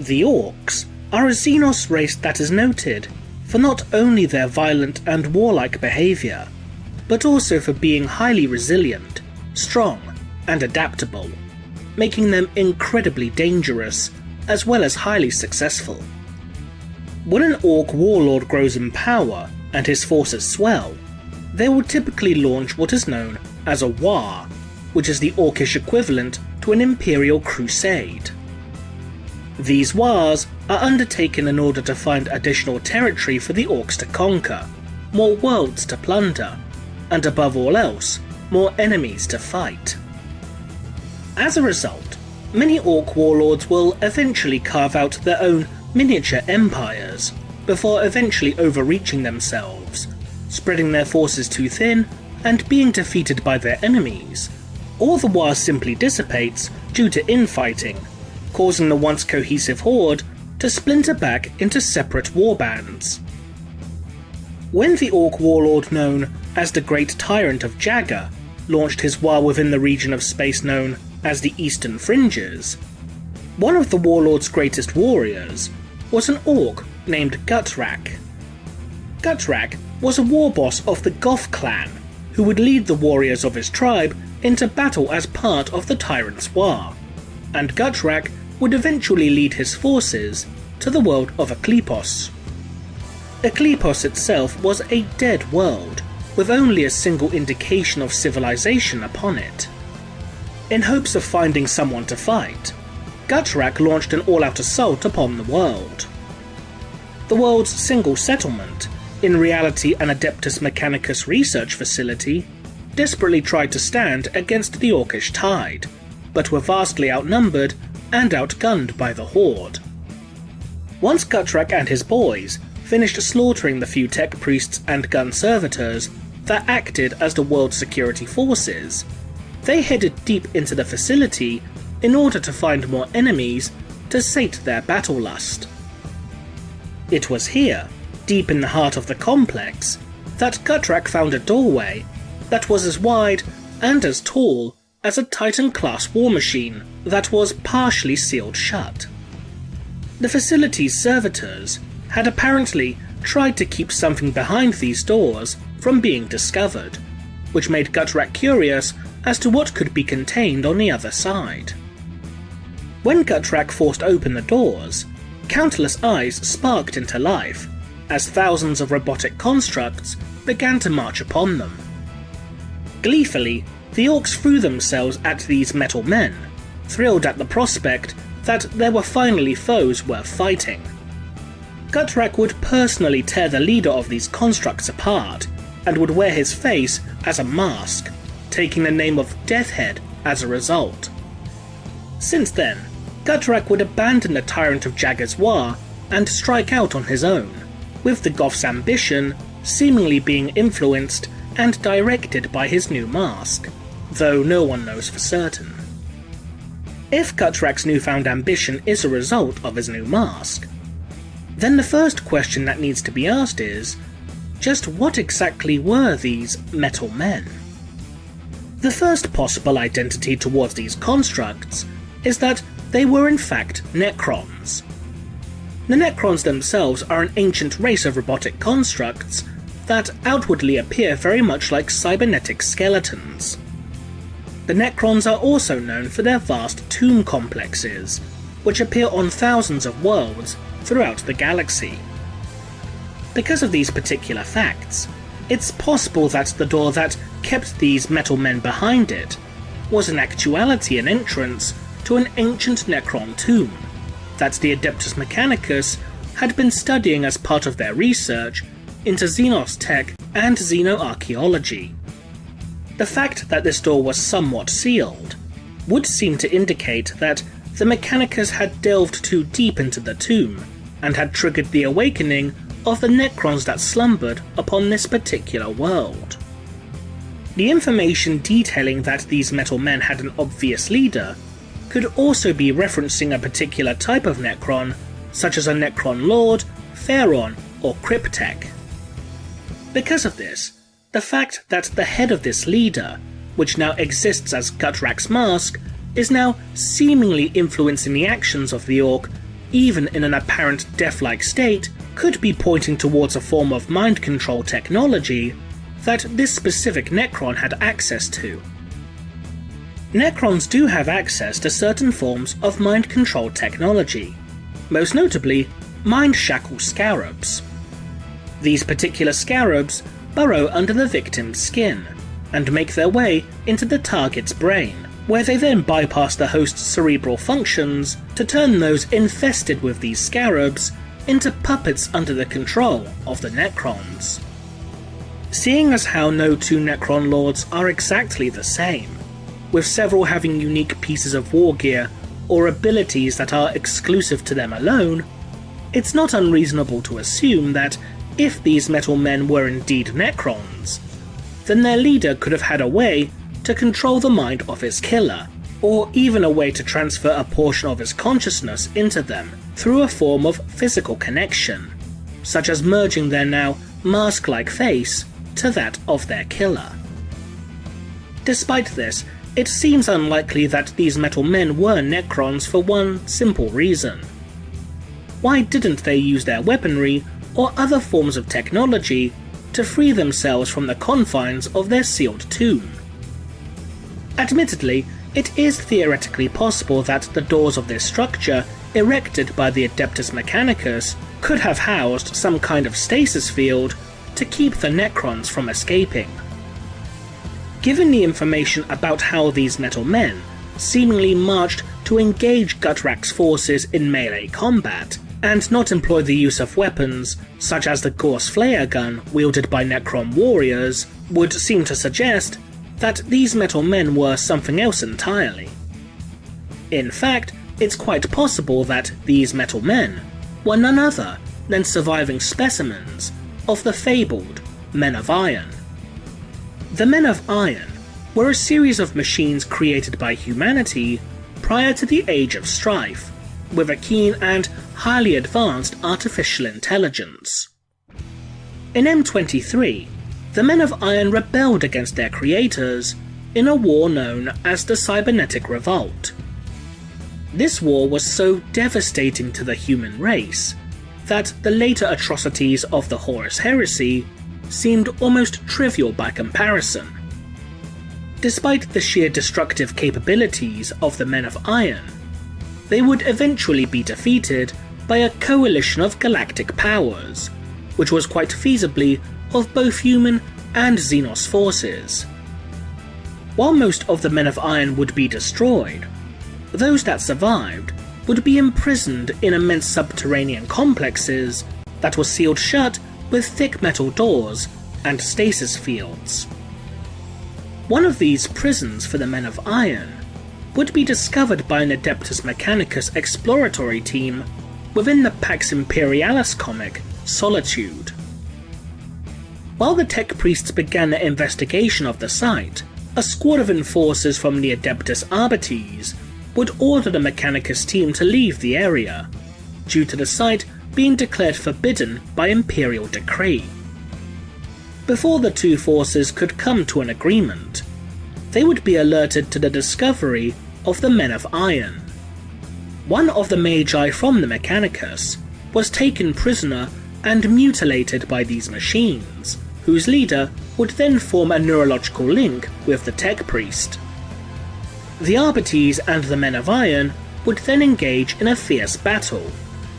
The Orcs are a Xenos race that is noted for not only their violent and warlike behaviour, but also for being highly resilient, strong, and adaptable, making them incredibly dangerous as well as highly successful. When an Orc warlord grows in power and his forces swell, they will typically launch what is known as a war, which is the Orcish equivalent to an imperial crusade. These wars are undertaken in order to find additional territory for the Orcs to conquer, more worlds to plunder, and above all else, more enemies to fight. As a result, many Orc warlords will eventually carve out their own miniature empires, before eventually overreaching themselves, spreading their forces too thin, and being defeated by their enemies, or the war simply dissipates due to infighting, causing the once cohesive horde to splinter back into separate warbands. When the Orc warlord known as the Great Tyrant of Jagger launched his war within the region of space known as the Eastern Fringes, one of the warlord's greatest warriors was an Orc named Gutrak. Gutrak was a warboss of the Goth clan who would lead the warriors of his tribe into battle as part of the Tyrant's War, and Gutrak would eventually lead his forces to the world of Eklepos. Eklepos itself was a dead world, with only a single indication of civilization upon it. In hopes of finding someone to fight, Gutrak launched an all-out assault upon the world. The world's single settlement, in reality an Adeptus Mechanicus research facility, desperately tried to stand against the Orcish tide, but were vastly outnumbered and outgunned by the Horde. Once Gutrak and his boys finished slaughtering the few tech priests and gun servitors that acted as the world's security forces, they headed deep into the facility in order to find more enemies to sate their battle lust. It was here, deep in the heart of the complex, that Gutrak found a doorway that was as wide and as tall as a Titan-class war machine that was partially sealed shut. The facility's servitors had apparently tried to keep something behind these doors from being discovered, which made Gutrak curious as to what could be contained on the other side. When Gutrak forced open the doors, countless eyes sparked into life as thousands of robotic constructs began to march upon them. Gleefully, the Orcs threw themselves at these metal men, thrilled at the prospect that there were finally foes worth fighting. Gutrak would personally tear the leader of these constructs apart, and would wear his face as a mask, taking the name of Dethhead as a result. Since then, Gutrak would abandon the Tyrant of Jagger's War and strike out on his own, with the Goth's ambition seemingly being influenced and directed by his new mask, though no one knows for certain. If Gutrak's newfound ambition is a result of his new mask, then the first question that needs to be asked is, just what exactly were these metal men? The first possible identity towards these constructs is that they were in fact Necrons. The Necrons themselves are an ancient race of robotic constructs that outwardly appear very much like cybernetic skeletons. The Necrons are also known for their vast tomb complexes, which appear on thousands of worlds throughout the galaxy. Because of these particular facts, it's possible that the door that kept these metal men behind it was in actuality an entrance to an ancient Necron tomb that the Adeptus Mechanicus had been studying as part of their research into Xenos tech and xenoarchaeology. The fact that this door was somewhat sealed would seem to indicate that the Mechanicus had delved too deep into the tomb and had triggered the awakening of the Necrons that slumbered upon this particular world. The information detailing that these metal men had an obvious leader could also be referencing a particular type of Necron, such as a Necron Lord, Pharaon, or Cryptek. Because of this, the fact that the head of this leader, which now exists as Gutrak's mask, is now seemingly influencing the actions of the Orc even in an apparent death-like state, could be pointing towards a form of mind control technology that this specific Necron had access to. Necrons do have access to certain forms of mind control technology, most notably mind shackle scarabs. These particular scarabs burrow under the victim's skin and make their way into the target's brain, where they then bypass the host's cerebral functions to turn those infested with these scarabs into puppets under the control of the Necrons. Seeing as how no two Necron lords are exactly the same, with several having unique pieces of war gear or abilities that are exclusive to them alone, it's not unreasonable to assume that if these metal men were indeed Necrons, then their leader could have had a way to control the mind of his killer, or even a way to transfer a portion of his consciousness into them through a form of physical connection, such as merging their now mask-like face to that of their killer. Despite this, it seems unlikely that these metal men were Necrons for one simple reason. Why didn't they use their weaponry or other forms of technology to free themselves from the confines of their sealed tomb? Admittedly, it is theoretically possible that the doors of this structure, erected by the Adeptus Mechanicus, could have housed some kind of stasis field to keep the Necrons from escaping. Given the information about how these metal men seemingly marched to engage Gutrak's forces in melee combat, and not employ the use of weapons such as the Gorse Flare gun wielded by Necron warriors, would seem to suggest that these metal men were something else entirely. In fact, it's quite possible that these metal men were none other than surviving specimens of the fabled Men of Iron. The Men of Iron were a series of machines created by humanity prior to the Age of Strife, with a keen and highly advanced artificial intelligence. In M23, the Men of Iron rebelled against their creators in a war known as the Cybernetic Revolt. This war was so devastating to the human race that the later atrocities of the Horus Heresy seemed almost trivial by comparison. Despite the sheer destructive capabilities of the Men of Iron, they would eventually be defeated by a coalition of galactic powers, which was quite feasibly of both human and Xenos forces. While most of the Men of Iron would be destroyed, those that survived would be imprisoned in immense subterranean complexes that were sealed shut with thick metal doors and stasis fields. One of these prisons for the Men of Iron would be discovered by an Adeptus Mechanicus exploratory team within the Pax Imperialis comic Solitude. While the tech priests began their investigation of the site, a squad of enforcers from the Adeptus Arbites would order the Mechanicus team to leave the area, due to the site being declared forbidden by Imperial decree. Before the two forces could come to an agreement, they would be alerted to the discovery of the Men of Iron. One of the Magi from the Mechanicus was taken prisoner and mutilated by these machines, whose leader would then form a neurological link with the tech priest. The Arbites and the Men of Iron would then engage in a fierce battle,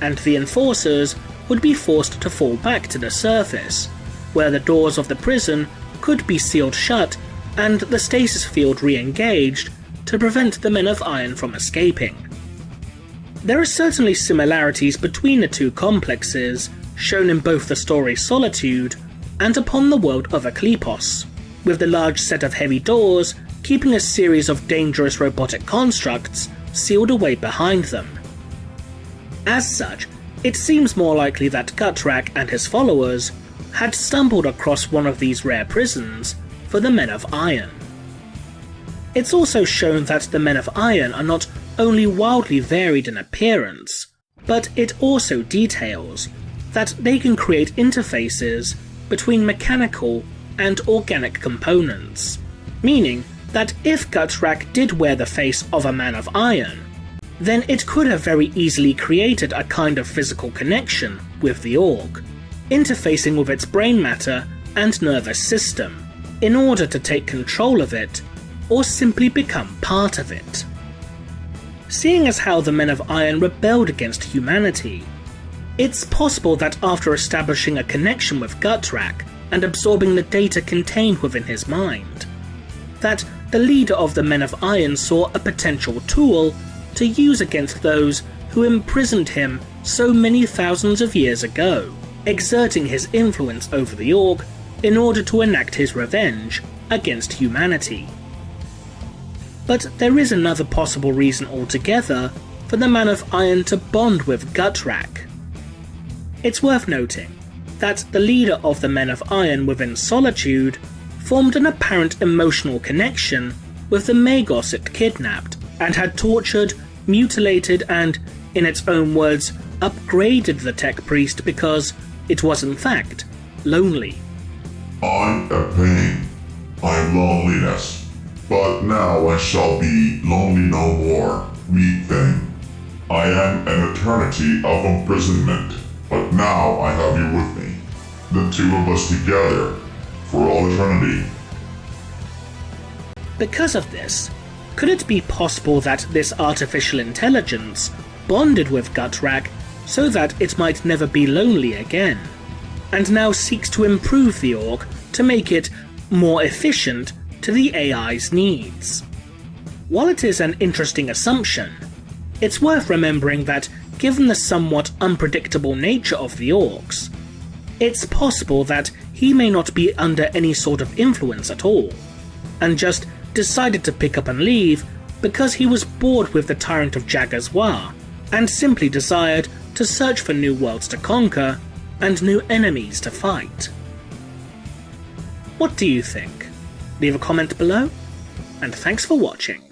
and the enforcers would be forced to fall back to the surface, where the doors of the prison could be sealed shut and the stasis field re-engaged to prevent the Men of Iron from escaping. There are certainly similarities between the two complexes, shown in both the story Solitude and upon the world of Eklipos, with the large set of heavy doors keeping a series of dangerous robotic constructs sealed away behind them. As such, it seems more likely that Gutrak and his followers had stumbled across one of these rare prisons for the Men of Iron. It's also shown that the Men of Iron are not only wildly varied in appearance, but it also details that they can create interfaces between mechanical and organic components, meaning that if Gutrak did wear the face of a Man of Iron, then it could have very easily created a kind of physical connection with the orc, interfacing with its brain matter and nervous system, in order to take control of it, or simply become part of it. Seeing as how the Men of Iron rebelled against humanity, it's possible that after establishing a connection with Gutrak and absorbing the data contained within his mind, that the leader of the Men of Iron saw a potential tool to use against those who imprisoned him so many thousands of years ago, exerting his influence over the orc in order to enact his revenge against humanity. But there is another possible reason altogether for the Man of Iron to bond with Gutrak. It's worth noting that the leader of the Men of Iron within Solitude formed an apparent emotional connection with the Magos it kidnapped and had tortured, mutilated and, in its own words, upgraded the tech priest because it was in fact lonely. I am pain, I am loneliness, but now I shall be lonely no more, weak thing. I am an eternity of imprisonment, but now I have you with me, the two of us together, for all eternity. Because of this, could it be possible that this artificial intelligence bonded with Gutrak so that it might never be lonely again, and now seeks to improve the orc to make it more efficient to the AI's needs? While it is an interesting assumption, it's worth remembering that given the somewhat unpredictable nature of the orcs, it's possible that he may not be under any sort of influence at all, and just decided to pick up and leave because he was bored with the Tyrant of Jagazwa and simply desired to search for new worlds to conquer and new enemies to fight. What do you think? Leave a comment below, and thanks for watching.